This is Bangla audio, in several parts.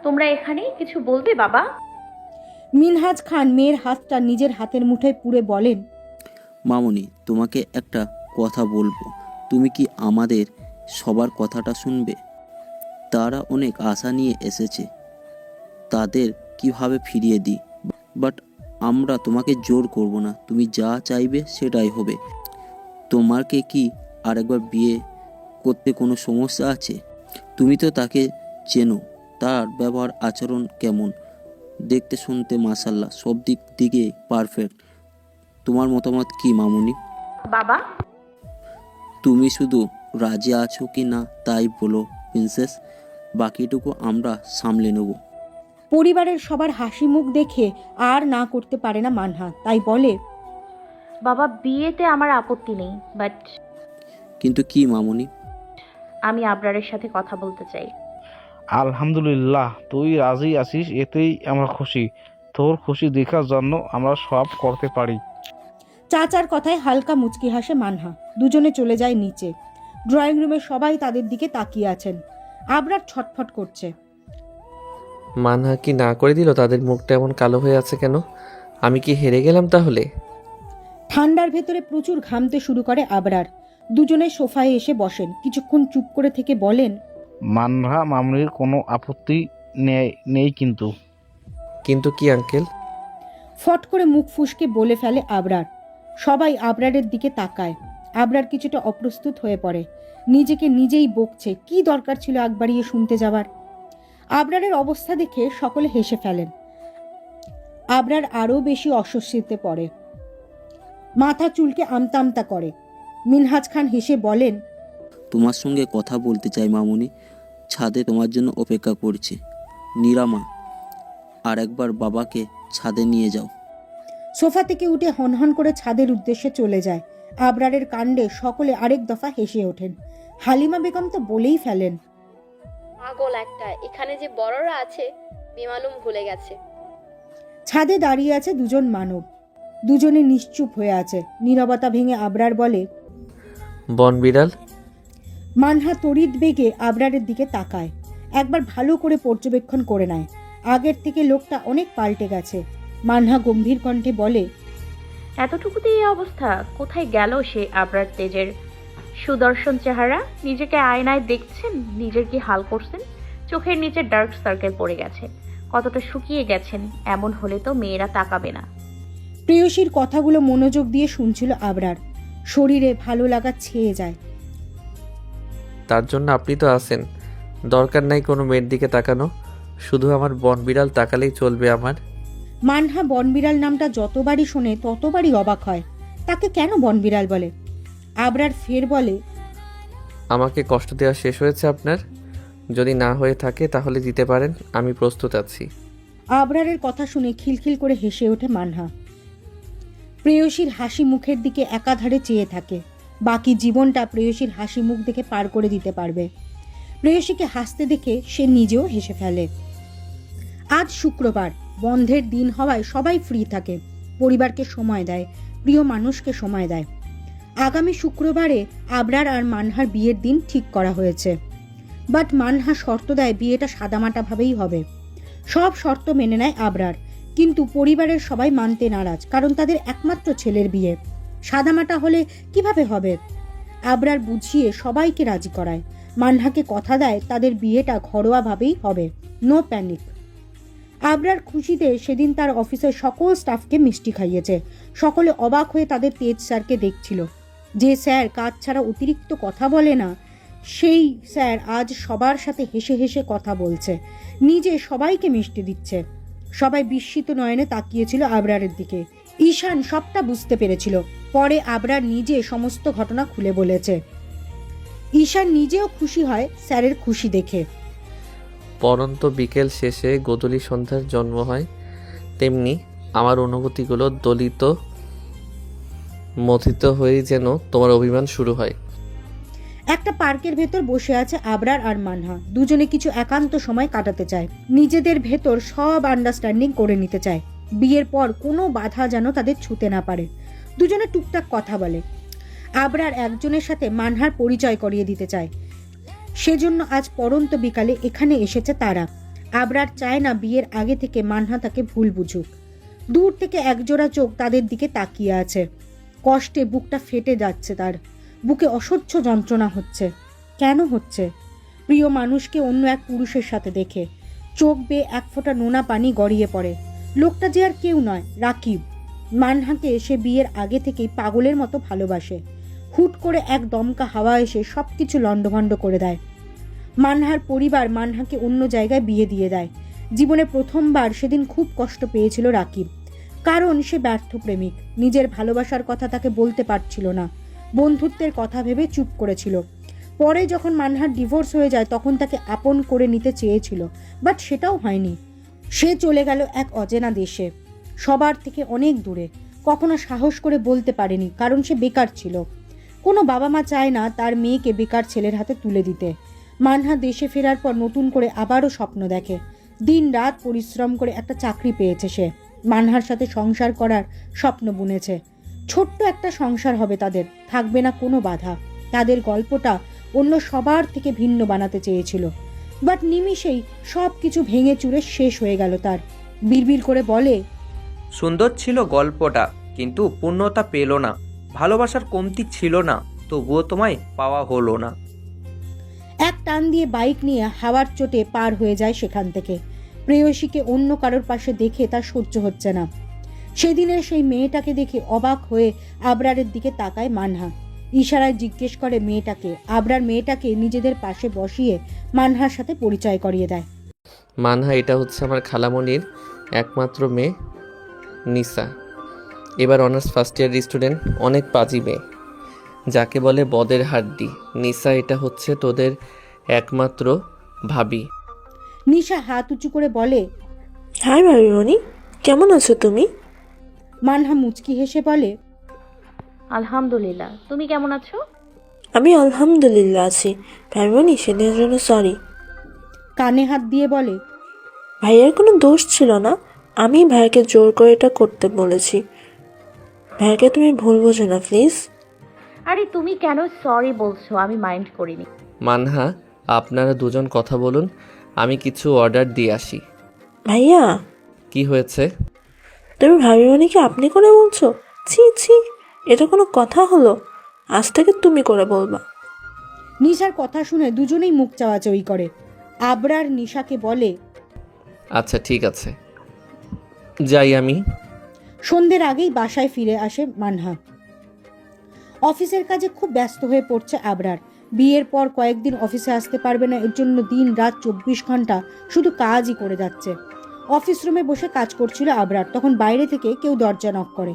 তোমরা এখানে কিছু বলবে বাবা? মিনহাজ খান মেয়ের হাতটা নিজের হাতের মুঠোয় পুরে বলেন, মামুনি, তোমাকে একটা কথা বলবো। তুমি কি আমাদের সবার কথাটা শুনবে? তারা অনেক আশা নিয়ে এসেছে, তাদের কিভাবে ফিরিয়ে দিই। বাট আমরা তোমাকে জোর করব না, তুমি যা চাইবে সেটাই হবে। তোমাকে কি আরেকবার বিয়ে করতে কোনো সমস্যা আছে? তুমি তো তাকে চেনো, তার ব্যবহার আচরণ কেমন, দেখতে শুনতে মাশাল্লাহ, সব দিক থেকে পারফেক্ট। তোমার মতামত কি মামুনি? বাবা, তুমি শুধু রাজি আছো কি না তাই বলো প্রিন্সেস, বাকিটুকু আমরা সামলে নেব। পরিবারের সবার হাসি মুখ দেখে আর না করতে পারে না মানহা, তাই বলে, বাবা বিয়েতে আমার আপত্তি নেই, বাট কিন্তু কি মামুনি? আমি আবরারের সাথে কথা বলতে চাই। আলহামদুলিল্লাহ, তুই রাজি আছিস এতেই আমরা খুশি। তোর খুশি দেখার জন্য আমরা সব করতে পারি। চাচার কথায় হালকা মুচকি হাসে মানহা। দুজনে চলে যায় নিচে। ড্রয়িং রুমে সবাই তাদের দিকে তাকিয়ে আছেন। আবরার ছটফট করছে। মানহা কি না করে দিল? তাদের মুখটা এমন কালো হয়ে আছে কেন? আমি কি হেরে গেলাম তাহলে? ঠান্ডার ভেতরে প্রচুর ঘামতে শুরু করে আবরার। দুজনে সোফায় এসে বসেন। কিছুক্ষণ চুপ করে থেকে বলেন, মানহা মামুনির কোনো আপত্তি নেই কিন্তু। কিন্তু কি আঙ্কেল? ফট করে মুখ ফুসকে বলে ফেলে আবরার। সবাই আবরারের দিকে তাকায়। আবরার কিছুটা অপ্রস্তুত হয়ে পড়ে। নিজেকে নিজেই বকছে, কি দরকার ছিল আগ বাড়িয়ে শুনতে যাবার। আবরারের অবস্থা দেখে সকলে হেসে ফেলেন। আবরার আরও বেশি অস্বস্তিতে পড়ে। মাথা চুলকে আমতা আমতা করে। মিনহাজ খান হেসে বলেন, তোমার সঙ্গে কথা বলতে চাই মামুনি, ছাদে তোমার জন্য অপেক্ষা করছে। নিরামা, আর একবার বাবাকে ছাদে নিয়ে যাও। সোফা থেকে উঠে হনহন করে ছাদের উদ্দেশ্যে চলে যায়। আবরারের কাণ্ডে সকলে আরেক দফা হেসে ওঠেন। হালিমা বেগম তো বলেই ফেলেন, পাগল একটা, এখানে যে বড়রা আছে বেমালুম ভুলে গেছে। ছাদে দাঁড়িয়ে আছে দুজন মানব। দুজনে নিশ্চুপ হয়ে আছে। নীরবতা ভেঙে আবরার বলে, বন বিড়াল। মানহা তড়িৎ বেগে আবরারের দিকে তাকায়। একবার ভালো করে পর্যবেক্ষণ করে নেয়। আগের থেকে লোকটা অনেক পাল্টে গেছে। মানহা গম্ভীর কণ্ঠে বলে, এতটুকুতেই এই অবস্থা? কোথায় গেল সে আবরার তেজের সুদর্শন চেহারা? নিজেকে আয়নায় দেখছেন? নিজের কি হাল করছেন? চোখের নিচে ডার্ক সার্কেল পড়ে গেছে, কতটা শুকিয়ে গেছেন। এমন হলে তো মেয়েরা তাকাবে না। প্রেয়সীর কথাগুলো মনোযোগ দিয়ে শুনছিল আবরার। শরীরে ভালো লাগা ছেয়ে যায়। তার জন্য আপনি তো আছেন, দরকার নাই কোনো মেয়ের দিকে তাকানো। শুধু আমার বন বিড়াল তাকালেই চলবে আমার। মানহা বনবিড়াল নামটা যতবারই শোনে ততবারই অবাক হয়। তাকে কেন বনবিড়াল বলে? আবরার ফের বলে, আমাকে কষ্ট দেওয়া শেষ হয়েছে আপনার? যদি না হয়ে থাকে তাহলে দিতে পারেন, আমি প্রস্তুত আছি। আবরারের কথা শুনে খিলখিল করে হেসে ওঠে মানহা। প্রেয়সীর হাসি মুখের দিকে একাধারে চেয়ে থাকে। বাকি জীবনটা প্রেয়সীর হাসি মুখ দেখে পার করে দিতে পারবে। প্রেয়সীকে হাসতে দেখে সে নিজেও হেসে ফেলে। আজ শুক্রবার, বন্ধের দিন হওয়ায় সবাই ফ্রি থাকে। পরিবারকে সময় দেয়, প্রিয় মানুষকে সময় দেয়। আগামী শুক্রবারে আবরার আর মানহার বিয়ের দিন ঠিক করা হয়েছে। বাট মানহা শর্ত দেয় বিয়েটা সাদামাটাভাবেই হবে। সব শর্ত মেনে নেয় আবরার, কিন্তু পরিবারের সবাই মানতে নারাজ, কারণ তাদের একমাত্র ছেলের বিয়ে। সাদামাটা হলে কিভাবে হবে? আবরার বুঝিয়ে সবাইকে রাজি করায়। মানহাকে কথা দেয় তাদের বিয়েটা ঘরোয়াভাবেই হবে, নো প্যানিক। আবরার খুশিতে সেদিন তার অফিসের সকল স্টাফকে মিষ্টি খাইয়েছে। সকলে অবাক হয়ে তাদের তেজ স্যারকে দেখছিল। যে স্যার কাজ ছাড়া অতিরিক্ত কথা বলে না, সেই স্যার আজ সবার সাথে হেসে হেসে কথা বলছে, নিজে সবাইকে মিষ্টি দিচ্ছে। সবাই বিস্মিত নয়নে তাকিয়েছিল আবরারের দিকে। ঈশান সবটা বুঝতে পেরেছিল। পরে আবরার নিজে সমস্ত ঘটনা খুলে বলেছে। ঈশান নিজেও খুশি হয় স্যারের খুশি দেখে। পরন্ত বিকেল শেষে গোধূলি সন্ধ্যার জন্ম হয়, তেমনি আমার অনুভূতিগুলো দলিত মথিত হয়েই যেন তোমার অভিমান শুরু হয়। একটা পার্কের ভেতর বসে আছে আবরার আর মানহা। দুজনে কিছু একান্ত সময় কাটাতে চায়। নিজেদের ভেতর সব আন্ডারস্ট্যান্ডিং করে নিতে চায়। বিয়ের পর কোনো বাধা যেন তাদের ছুতে না পারে। দুজনে টুকটাক কথা বলে। আবরার একজনের সাথে মানহার পরিচয় করিয়ে দিতে চায়। সেজন্য আজ পড়ন্ত বিকালে এখানে এসেছে তারা। আবরার চায় না বিয়ের আগে থেকে মানহা তাকে ভুল বুঝুক। দূর থেকে একজোড়া চোখ তাদের দিকে তাকিয়ে আছে। কষ্টে বুকটা ফেটে যাচ্ছে তার। বুকে অসহ্য যন্ত্রণা হচ্ছে। কেন হচ্ছে? প্রিয় মানুষকে অন্য এক পুরুষের সাথে দেখে চোখ বেয়ে এক ফোঁটা নোনা পানি গড়িয়ে পড়ে। লোকটা যে আর কেউ নয়, রাকিব। মানহাকে সে বিয়ের আগে থেকেই পাগলের মতো ভালোবাসে। হুট করে এক দমকা হাওয়া এসে সবকিছু লণ্ডভণ্ড করে দেয়। মানহার পরিবার মানহাকে অন্য জায়গায় বিয়ে দিয়ে দেয়। জীবনে প্রথমবার সেদিন খুব কষ্ট পেয়েছিল রাকিব, কারণ সে ব্যর্থ প্রেমিক। নিজের ভালোবাসার কথা তাকে বলতে পারছিল না, বন্ধুত্বের কথা ভেবে চুপ করেছিল। পরে যখন মানহার ডিভোর্স হয়ে যায় তখন তাকে আপন করে নিতে চেয়েছিল, বাট সেটাও হয়নি। সে চলে গেল এক অচেনা দেশে, সবার থেকে অনেক দূরে। কখনো সাহস করে বলতে পারেনি, কারণ সে বেকার ছিল। কোনো বাবা মা চায় না তার মেয়েকে বেকার ছেলের হাতে তুলে দিতে। মানহা দেশে ফেরার পর নতুন করে আবারও স্বপ্ন দেখে। দিন রাত পরিশ্রম করে একটা চাকরি পেয়েছে সে। মানহার সাথে সংসার করার স্বপ্ন বুনেছে। ছোট্ট একটা সংসার হবে তাদের, থাকবে না কোনো বাধা। তাদের গল্পটা অন্য সবার থেকে ভিন্ন বানাতে চেয়েছিল, বাট নিমিষেই সব কিছু ভেঙে চুরে শেষ হয়ে গেল তার। বিড়বিড় করে বলে, সুন্দর ছিল গল্পটা, কিন্তু পূর্ণতা পেল না। ভালোবাসার কমতি ছিল না, তবুও তোমায় পাওয়া হলো না। এক টান দিয়ে বাইক নিয়ে হাওয়ার চোটে পার হয়ে যায় সেখান থেকে। প্রেয়সীকে অন্য কারোর পাশে দেখে তার সহ্য হচ্ছে না। সেদিনের সেই মেয়েটাকে দেখে অবাক হয়ে আবরারের দিকে তাকায় মানহা। ইশারায় জিজ্ঞেস করে মেয়েটাকে। আবরার মেয়েটাকে নিজেদের পাশে বসিয়ে মানহার সাথে পরিচয় করিয়ে দেয়। মানহা, এটা হচ্ছে আমার খালামণির একমাত্র মেয়ে নিসা। এবার অনার্স ফার্স্ট ইয়ার স্টুডেন্ট, অনেক পাজি মেয়ে, যাকে বলে বদের হাড্ডি। নিসা, এটা হচ্ছে তোদের একমাত্র ভাবি। নিশা হাত উঁচু করে বলে, হাই ভাবিমণি, কেমন আছো তুমি? মানহা মুচকি হেসে বলে, আলহামদুলিল্লাহ, তুমি কেমন আছো? আমি আলহামদুলিল্লাহ আছি। ভাবিমণি, সেদিনের জন্য সরি। কানে হাত দিয়ে বলে, ভাইয়ার কোনো দোষ ছিল না, আমি ভাইয়াকে জোর করে এটা করতে বলেছি। ভাইয়াকে তুমি ভুল বোঝো না প্লিজ। আরে তুমি কেন সরি বলছো? আমি মাইন্ড করিনি। মানহা, আপনারা দুজন কথা বলুন, আমি কিছু অর্ডার দিয়ে আসি। ভাইয়া, কি হয়েছে? তুমি ভাবিমণিকে আপনি করে বলছো? ছি ছি, এটা কোনো কথা হলো? আজ থেকে তুমি করে বলবা। নিশার কথা শুনে দুজনেই মুখ চাওয়াচাওয়ি করে। আবরার নিশাকে বলে, আচ্ছা ঠিক আছে, যাই আমি। সন্ধ্যের আগেই বাসায় ফিরে আসে মানহা। অফিসের কাজে খুব ব্যস্ত হয়ে পড়ছে আবরার। বিয়ের পর কয়েকদিন অফিসে আসতে পারবে না, এর জন্য দিন রাত 24 ঘন্টা শুধু কাজই করে যাচ্ছে। অফিস রুমে বসে কাজ করছিল আবরার, তখন বাইরে থেকে কেউ দরজা নক করে।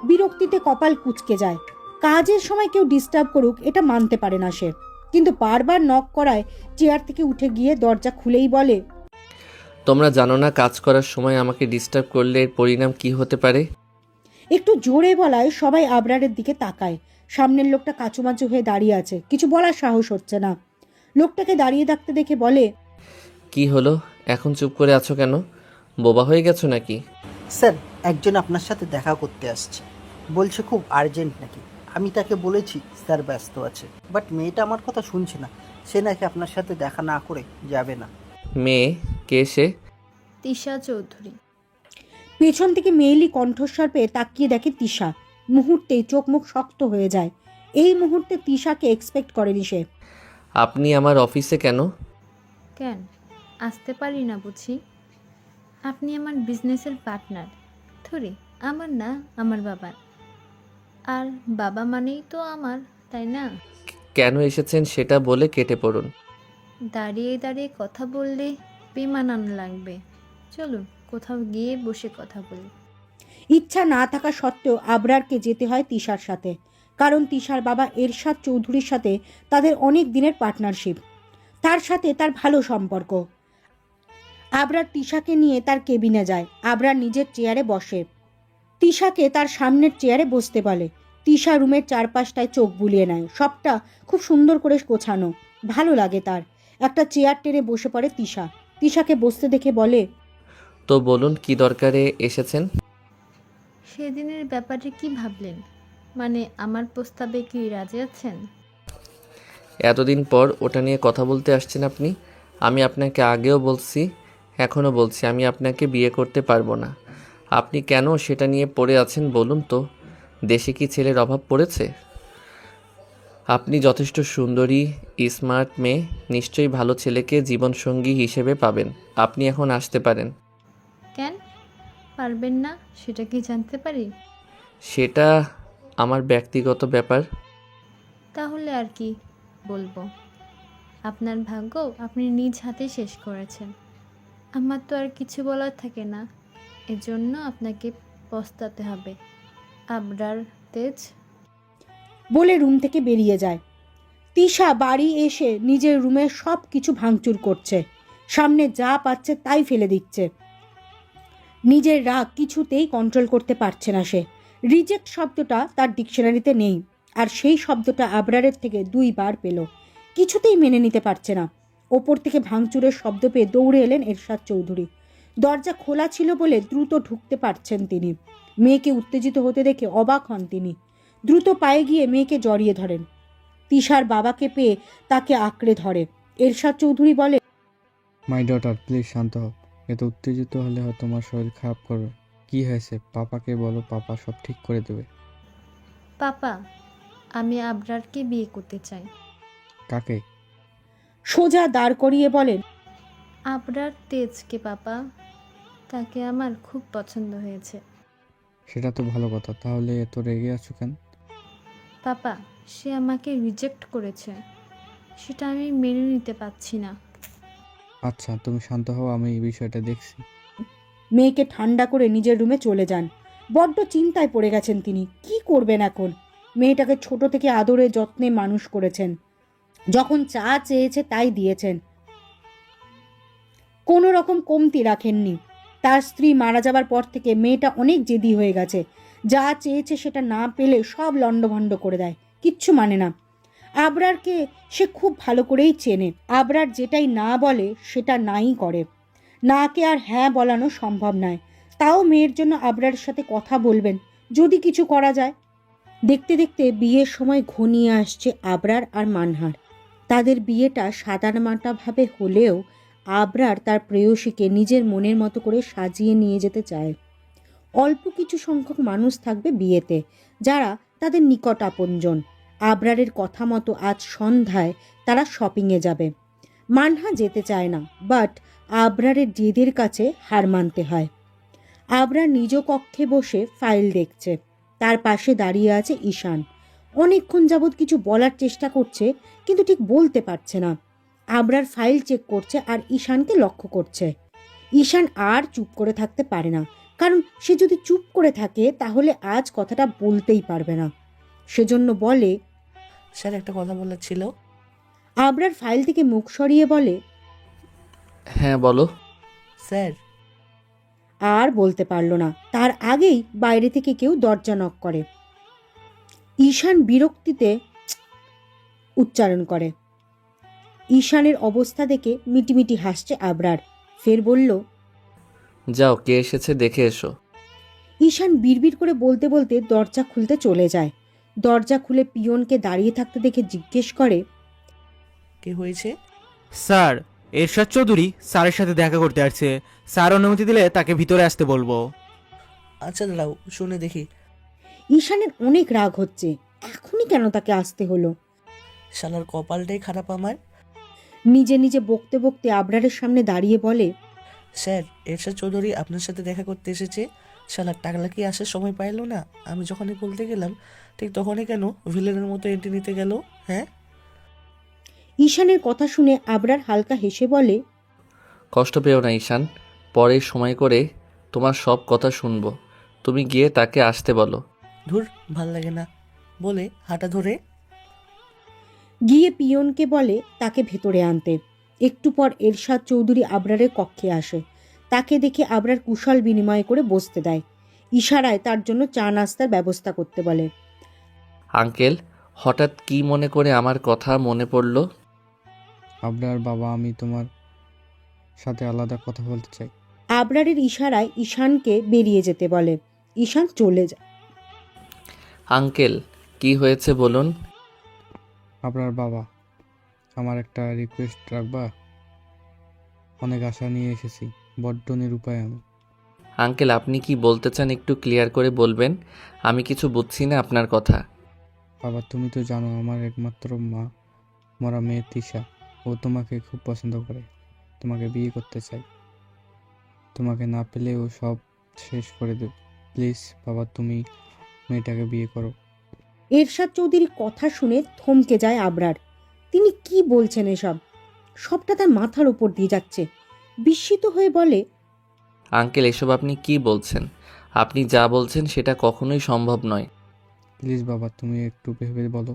বিরক্তিতে কপাল কুঁচকে যায়। কাজের সময় কেউ ডিস্টার্ব করুক এটা মানতে পারে না সে, কিন্তু বারবার নক করায় চেয়ার থেকে উঠে গিয়ে দরজা খুলেই বলে, তোমরা জানো না কাজ করার সময় আমাকে ডিস্টার্ব করলে এর পরিণাম কি হতে পারে? একটু জোরে বলায় সবাই আবরারের দিকে তাকায়। সামনের লোকটা কাচুমাচু হয়ে দাঁড়িয়ে আছে, কিছু বলার সাহস হচ্ছে না। লোকটাকে দাঁড়িয়ে থাকতে দেখে বলে, কি হলো, এখন চুপ করে আছো কেন? বোবা হয়ে গেছো নাকি? স্যার, একজন আপনার সাথে দেখা করতে আসছে, বলছে খুব আর্জেন্ট নাকি। আমি তাকে বলেছি স্যার ব্যস্ত আছে, বাট মেয়েটা আমার কথা শুনছে না। সে নাকি আপনার সাথে দেখা না করে যাবে না। মেয়ে কে সে? তিশা চৌধুরী। পেছন থেকে মেয়েলি কণ্ঠস্বর পেয়ে তাকিয়ে দেখে তিশা। মুহূর্তেই চোখ মুখ শক্ত হয়ে যায়। এই মুহূর্তে তিশাকে এক্সপেক্ট করেনি সে। আপনি আমার অফিসে কেন? কেন আসতে পারি না বুঝি? আপনি আমার বিজনেসের পার্টনার। থরি আমার না, আমার বাবার। আর বাবা মানেই তো আমার, তাই না? কেন এসেছেন সেটা বলে কেটে পড়ুন। দাঁড়িয়ে দাঁড়িয়ে কথা বললে বেমানান লাগবে। চলুন কোথাও গিয়ে বসে কথা বলি। ইচ্ছা না থাকা সত্ত্বেও আবরারকে যেতে হয় তিশার সাথে, কারণ তিশার বাবা এরশাদ চৌধুরীর সাথে তাদের অনেক দিনের পার্টনারশিপ। তার সাথে তার ভালো সম্পর্ক। আবরার তিশাকে নিয়ে তার কেবিনে যায়। আবরার নিজের চেয়ারে বসে, তিশাকে তার সামনের চেয়ারে বসতে বলে। তিশা রুমের চারপাশটায় চোখ বুলিয়ে নেয়। সবটা খুব সুন্দর করে গোছানো, ভালো লাগে তার। একটা চেয়ার টেনে বসে পড়ে তিশা। তিশাকে বসতে দেখে বলে, তো বলুন কি দরকারে এসেছেন? সেদিনের ব্যাপারে কি ভাবলেন? মানে আমার প্রস্তাবে কি রাজি আছেন? এতদিন পর ওটা নিয়ে কথা বলতে আসছেন আপনি? আমি আপনাকে আগেও বলছি, এখনও বলছি, আমি আপনাকে বিয়ে করতে পারবো না। আপনি কেন সেটা নিয়ে পড়ে আছেন বলুন তো? দেশে কি ছেলের অভাব পড়েছে? আপনি যথেষ্ট সুন্দরী, স্মার্ট মেয়ে, নিশ্চয়ই ভালো ছেলেকে জীবনসঙ্গী হিসেবে পাবেন। আপনি এখন আসতে পারেন। কেন পারবেন না সেটা কি জানতে পারি? সেটা আমার ব্যক্তিগত ব্যাপার। তাহলে আর কি বলবো? আপনার ভাগ্য আপনি নিজ হাতে শেষ করেছেন। আমার তো আর কিছু বলার থাকে না, এজন্য আপনাকে পস্তাতে হবে। আবরার তেজ। বলে রুম থেকে বেরিয়ে যায়। তিশা বাড়ি এসে নিজের রুমে সব কিছু ভাঙচুর করছে, সামনে যা পাচ্ছে তাই ফেলে দিচ্ছে। নিজের রাগ কিছুতেই কন্ট্রোল করতে পারছে না সে। রিজেক্ট শব্দটা তার ডিকশনারিতে নেই, আর সেই শব্দটা আবরারের থেকে 2 বার পেল। কিছুতেই মেনে নিতে পারছে না। ওপর থেকে ভাঙচুরের শব্দ পেয়ে দৌড়ে এলেন এরশাদ চৌধুরী। দরজা খোলা ছিল বলে দ্রুত ঢুকতে পারছেন তিনি। মেয়েকে উত্তেজিত হতে দেখে অবাক হন তিনি। দ্রুত পায়ে গিয়ে মেয়েকে জড়িয়ে ধরেন। তিশার বাবাকে পেয়ে তাকে আঁকড়ে ধরে। এরশাদ চৌধুরী বলে, মাই ডটার, প্লিজ শান্ত হও। এত উত্তেজিত হলে তোমার শরীর খারাপ করবে। কি হয়েছে? পাপাকে বলো, পাপা সব ঠিক করে দেবে। পাপা, আমি আবরারকে বিয়ে করতে চাই। কাকে? সোজা দাঁড় করিয়ে বলেন, আবরার তেজকে পাপা। তাকে আমার খুব পছন্দ হয়েছে। সেটা তো ভালো কথা, তাহলে এত রেগে আছো কেন? পাপা, সে আমাকে রিজেক্ট করেছে, সেটা আমি মেনে নিতে পারছি না। আচ্ছা, তুমি শান্ত হও, আমি এই বিষয়টা দেখছি। মেয়েকে ঠান্ডা করে নিজের রুমে চলে যান। বড্ড চিন্তায় পড়ে গেছেন তিনি। কি করবেন এখন? মেয়েটাকে ছোট থেকে আদরে যত্নে মানুষ করেছেন, যখন যা চেয়েছে তাই দিয়েছেন, কোনো রকম কমতি রাখেননি। তার স্ত্রী মারা যাবার পর থেকে মেয়েটা অনেক জেদি হয়ে গেছে। যা চেয়েছে সেটা না পেলে সব লণ্ডভণ্ড করে দেয়, কিচ্ছু মানে না। আবরারকে সে খুব ভালো করেই চেনে। আবরার যেটাই না বলে সেটা নাই করে। নাকে আর হ্যাঁ বলানো সম্ভব নয়। তাও মেয়ের জন্য আবরারের সাথে কথা বলবেন, যদি কিছু করা যায়। দেখতে দেখতে বিয়ের সময় ঘনিয়ে আসছে আবরার আর মানহার। তাদের বিয়েটা সাদামাটাভাবে হলেও আবরার তার প্রেয়সীকে নিজের মনের মতো করে সাজিয়ে নিয়ে যেতে চায়। অল্প কিছু সংখ্যক মানুষ থাকবে বিয়েতে, যারা তাদের নিকট আপনজন। আবরারের কথা মতো আজ সন্ধ্যায় তারা শপিংয়ে যাবে। মানহা যেতে চায় না, বাট আবরারের জেদের কাছে হার মানতে হয়। আবরার নিজ কক্ষে বসে ফাইল দেখছে। তার পাশে দাঁড়িয়ে আছে ঈশান। অনেকক্ষণ যাবৎ কিছু বলার চেষ্টা করছে, কিন্তু ঠিক বলতে পারছে না। আবরার ফাইল চেক করছে আর ঈশানকে লক্ষ্য করছে। ঈশান আর চুপ করে থাকতে পারে না, কারণ সে যদি চুপ করে থাকে তাহলে আজ কথাটা বলতেই পারবে না। সেজন্য বলে, স্যার, একটা কথা বলার ছিল। আবরার ফাইল থেকে মুখ সরিয়ে বলে, হ্যাঁ বলো। স্যার। আর বলতে পারল না, তার আগেই বাইরে থেকে কেউ দরজা নক করে। ঈশান বিরক্তিতে উচ্চারণ করে। ঈশানের অবস্থা দেখে মিটিমিটি হাসছে আবরার। ফের বলল, যাও, কে এসেছে দেখে এসো। ঈশান বিড়বিড় করে বলতে বলতে দরজা খুলতে চলে যায়। দরজা খুলে পিয়নকে দাঁড়িয়ে থাকতে দেখে জিজ্ঞেস করে, কি হয়েছে? স্যার, এরশাদ চৌধুরী স্যারের সাথে দেখা করতে আসছে। স্যার অনুমতি দিলে তাকে ভিতরে আসতে বলবো। আচ্ছা দাঁড়াও, শুনে দেখি। ঈশানের অনেক রাগ হচ্ছে, এখনই কেন তাকে আসতে হলো। শালার কপালটাই খারাপ আমার। নিজে নিজে বকতে বকতে আবরারের সামনে দাঁড়িয়ে বলে, স্যার, এরশাদ চৌধুরী আপনার সাথে দেখা করতে এসেছে। শালার টাকলা কি আসার সময় পাইলো না? আমি যখনই বলতে গেলাম ঠিক তখনই কেন ভিলেনের মতো এন্ট্রি নিতে গেল? হ্যাঁ। ঈশানের কথা শুনে আবরার হালকা হেসে বলে, কষ্ট পেও না ঈশান, পরে সময় করে তোমার সব কথা শুনবো। তুমি গিয়ে তাকে আসতে বলো। ধুর, ভাল লাগে না বলে হাঁটা ধরে গিয়ে পিয়নকে বলে তাকে ভেতরে আনতে। একটু পর এরশাদ চৌধুরী আবরারের কক্ষে আসে। তাকে দেখে আবরার কুশল বিনিময় করে বসতে দেয়। ইশারায় তার জন্য চা নাস্তার ব্যবস্থা করতে বলে। আঙ্কেল, হঠাৎ কি মনে করে আমার কথা মনে পড়লো? আবরার বাবা, আমি তোমার সাথে আলাদা কথা বলতে চাই। আবরারের ইশারায় ঈশানকে বেরিয়ে যেতে বলে। ঈশান চলে যায়। আঙ্কেল, কি হয়েছে বলুন। আবরার বাবা, আমার একটা রিকোয়েস্ট রাখবা? অনেক আশা নিয়ে এসেছি, বড্ড নিরুপায় আমি। আঙ্কেল, আপনি কি বলতে চান একটু ক্লিয়ার করে বলবেন? আমি কিছু বুঝছি না আপনার কথা। বাবা, তুমি তো জানো আমার একমাত্র মা মরা মেয়ে তিশা, ও তোমাকে খুব পছন্দ করে, তোমাকে বিয়ে করতে চাই। তোমাকে না পেলে ও সব শেষ করে দেবে। প্লিজ বাবা, তুমি মেয়েটাকে বিয়ে করো। এরশাদ চৌধুরীর কথা শুনে থমকে যায় আবরার। তিনি কি বলছেন এসব? সবটা তার মাথার উপর দিয়ে যাচ্ছে। বিস্মিত হয়ে বলে, আঙ্কেল, এসব আপনি কি বলছেন? আপনি যা বলছেন সেটা কখনোই সম্ভব নয়। প্লিজ বাবা, তুমি একটু ভেবে বলো।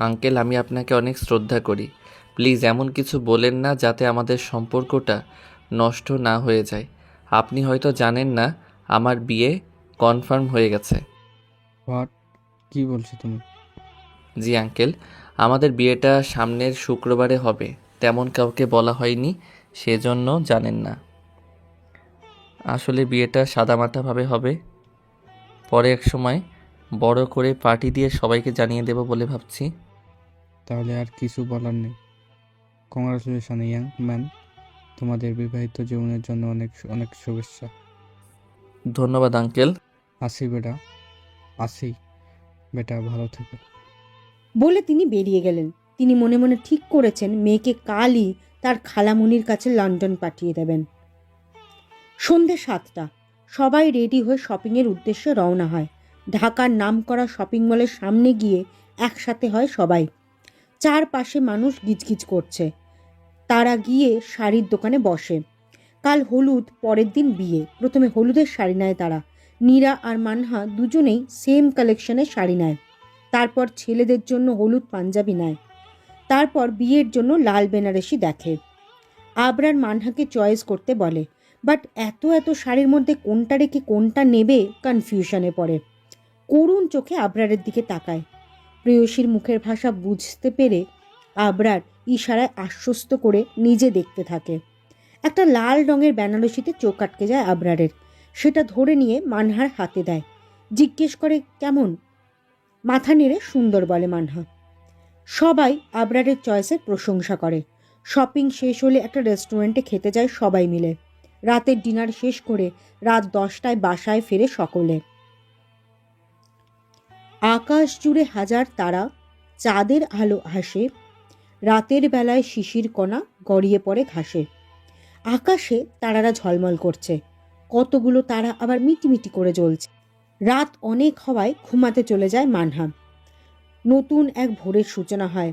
আঙ্কেল, আমি আপনাকে অনেক শ্রদ্ধা করি। প্লিজ এমন কিছু বলেন না যাতে আমাদের সম্পর্কটা নষ্ট না হয়ে যায়। আপনি হয়তো জানেন না আমার বিয়ে কনফার্ম হয়ে গেছে। হোয়াট? কি বলছো তুমি? জি আঙ্কেল, আমাদের বিয়েটা সামনের শুক্রবারে হবে। তেমন কাউকে বলা হয়নি, সেজন্য জানেন না। আসলে বিয়েটা সাদামাটাভাবে হবে। পরে এক সময় বড় করে পার্টি দিয়ে সবাইকে জানিয়ে দেব বলে ভাবছি। তাহলে আর কিছু বলার নেই। কংগ্রাচুলেশন ইয়াং ম্যান, তোমাদের বিবাহিত জীবনের জন্য অনেক অনেক শুভেচ্ছা। ধন্যবাদ আঙ্কেল। আসি বেটা, আসি বেটা, ভালো থেকো। বলে তিনি বেরিয়ে গেলেন। তিনি মনে মনে ঠিক করেছেন মেয়েকে কালই তার খালামুনির কাছে লন্ডন পাঠিয়ে দেবেন। সন্ধে 7টা, সবাই রেডি হয়ে শপিংয়ের উদ্দেশ্যে রওনা হয়। ঢাকার নামকরা শপিং মলের সামনে গিয়ে একসাথে হয় সবাই। চারপাশে মানুষ গিজগিজ করছে। তারা গিয়ে শাড়ির দোকানে বসে। কাল হলুদ, পরের দিন বিয়ে। প্রথমে হলুদের শাড়ি নেয় তারা। নীরা আর মানহা দুজনেই সেম কালেকশনের শাড়ি নেয়। তারপর ছেলেদের জন্য হলুদ পাঞ্জাবি নেয়। তারপর বিয়ের জন্য লাল বেনারসি দেখে। আবরার মানহাকে চয়েস করতে বলে, বাট এত এত শাড়ির মধ্যে কোনটা রেখে কোনটা নেবে কনফিউশনে পড়ে। করুণ চোখে আবরারের দিকে তাকায়। প্রেয়সীর মুখের ভাষা বুঝতে পেরে আবরার ইশারায় আশ্বস্ত করে নিজে দেখতে থাকে। একটা লাল রঙের বেনারসিতে চোখ আটকে যায় আবরারের। সেটা ধরে নিয়ে মানহার হাতে দেয়। জিজ্ঞেস করে, কেমন? মাথা নেড়ে সুন্দর বলে মানহা। সবাই আবরারের চয়েসের প্রশংসা করে। শপিং শেষ হলে একটা রেস্টুরেন্টে খেতে যায় সবাই মিলে। রাতের ডিনার শেষ করে রাত 10টায় বাসায় ফেরে সকলে। আকাশ জুড়ে হাজার তারা, চাঁদের আলো হাসে। রাতের বেলায় শিশির কণা গড়িয়ে পড়ে ঘাসে। আকাশে তারারা ঝলমল করছে। কতগুলো তারা আবার মিটিমিটি করে জ্বলছে। রাত অনেক হওয়ায় ঘুমাতে চলে যায় মানহা। নতুন এক ভোরের সূচনা হয়।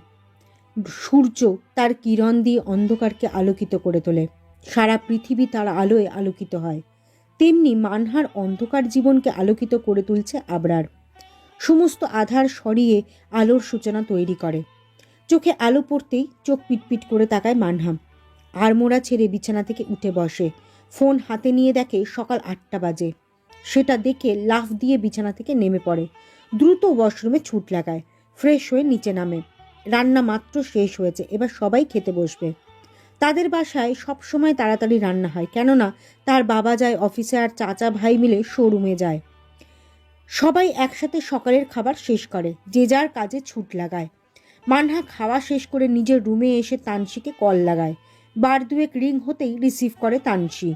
সূর্য তার কিরণ দিয়ে অন্ধকারকে আলোকিত করে তোলে। সারা পৃথিবী তার আলোয় আলোকিত হয়। তেমনি মানহার অন্ধকার জীবনকে আলোকিত করে তুলছে আবরার। সমস্ত আধার সরিয়ে আলোর সূচনা তৈরি করে। চোখে আলো পড়তেই চোখ পিটপিট করে তাকায় মানহা। আড়মোড়া ছেড়ে বিছানা থেকে উঠে বসে। ফোন হাতে নিয়ে দেখে সকাল 8টা বাজে। সেটা দেখে লাফ দিয়ে বিছানা থেকে নেমে পড়ে। দ্রুত ওয়াশরুমে ছুট লাগায়। ফ্রেশ হয়ে নিচে নামে। রান্না মাত্র শেষ হয়েছে, এবার সবাই খেতে বসবে। তাদের বাসায় সবসময় তাড়াতাড়ি রান্না হয়, কেননা তার বাবা যায় অফিসে আর চাচা ভাই মিলে শোরুমে যায়। সবাই একসাথে সকালের খাবার শেষ করে, যে যার কাজে ছুট লাগায়। মানহা খাওয়া শেষ করে নিজের রুমে এসে তানসিকে কল লাগায়। বার দুয়েক রিং হতেই রিসিভ করে তানসি।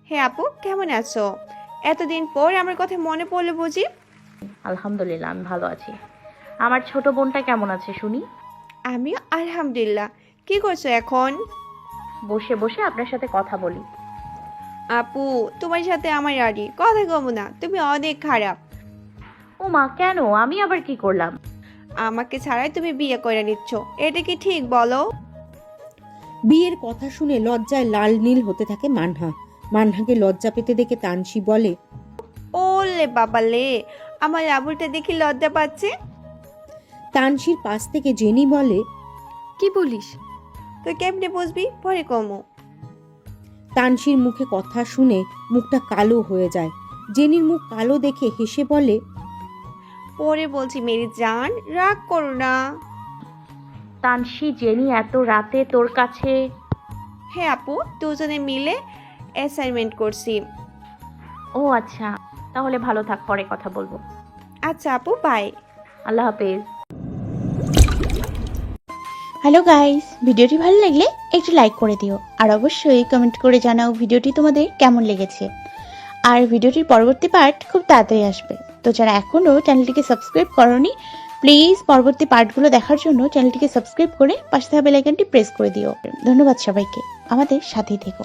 হ্যাঁ আপু, কেমন আছো? এতদিন পর আমার কথা মনে পড়লো বুঝি? আলহামদুলিল্লাহ, আমি ভালো আছি। আমার ছোট বোনটা কেমন আছে শুনি? আমিও আলহামদুলিল্লাহ। কি করছো এখন? বসে বসে আপনার সাথে কথা বলি। আপু, তোমার সাথে আমার আড়ি কথা কমো না, তুমি অনেক খারাপ। ও মা, কেন? আমি আবার কি করলাম? আমাকে ছাড়াই তুমি বিয়ে করে নিচ্ছ, এটা কি ঠিক বলো? বিয়ের কথা শুনে লজ্জায় লাল নীল হতে থাকে মানহা। মানহাকে লজ্জা পেতে দেখে তানসি বলে, ওলে বাবালে, আমার আবুলটা দেখি লজ্জা পাচ্ছে। তানসির পাশ থেকে জেনি বলে, কি বলিস? তো কেমনে বুঝবি, পরে কমো। তানসির মুখে কথা শুনে মুখটা কালো হয়ে যায়। জেনির মুখ কালো দেখে হেসে বলে, পরে বলছি মেরি জান, রাগ করো না। তানসি, জেনি এত রাতে তোর কাছে? হ্যাঁ আপু, দুজনে মিলে অ্যাসাইনমেন্ট করছি। ও আচ্ছা, তাহলে ভালো থাক, পরে কথা বলবো। আচ্ছা আপু, বাই। আল্লাহ হাফেজ। হ্যালো গাইস, ভিডিওটি ভালো লাগলে একটু লাইক করে দিও আর অবশ্যই কমেন্ট করে জানাও ভিডিওটি তোমাদের কেমন লেগেছে। আর ভিডিওটির পরবর্তী পার্ট খুব তাড়াতাড়ি আসবে, তো যারা এখনও চ্যানেলটিকে সাবস্ক্রাইব করোনি প্লিজ পরবর্তী পার্টগুলো দেখার জন্য চ্যানেলটিকে সাবস্ক্রাইব করে পাশে থাকা বেল আইকনটি প্রেস করে দিও। ধন্যবাদ সবাইকে, আমাদের সাথেই থেকো।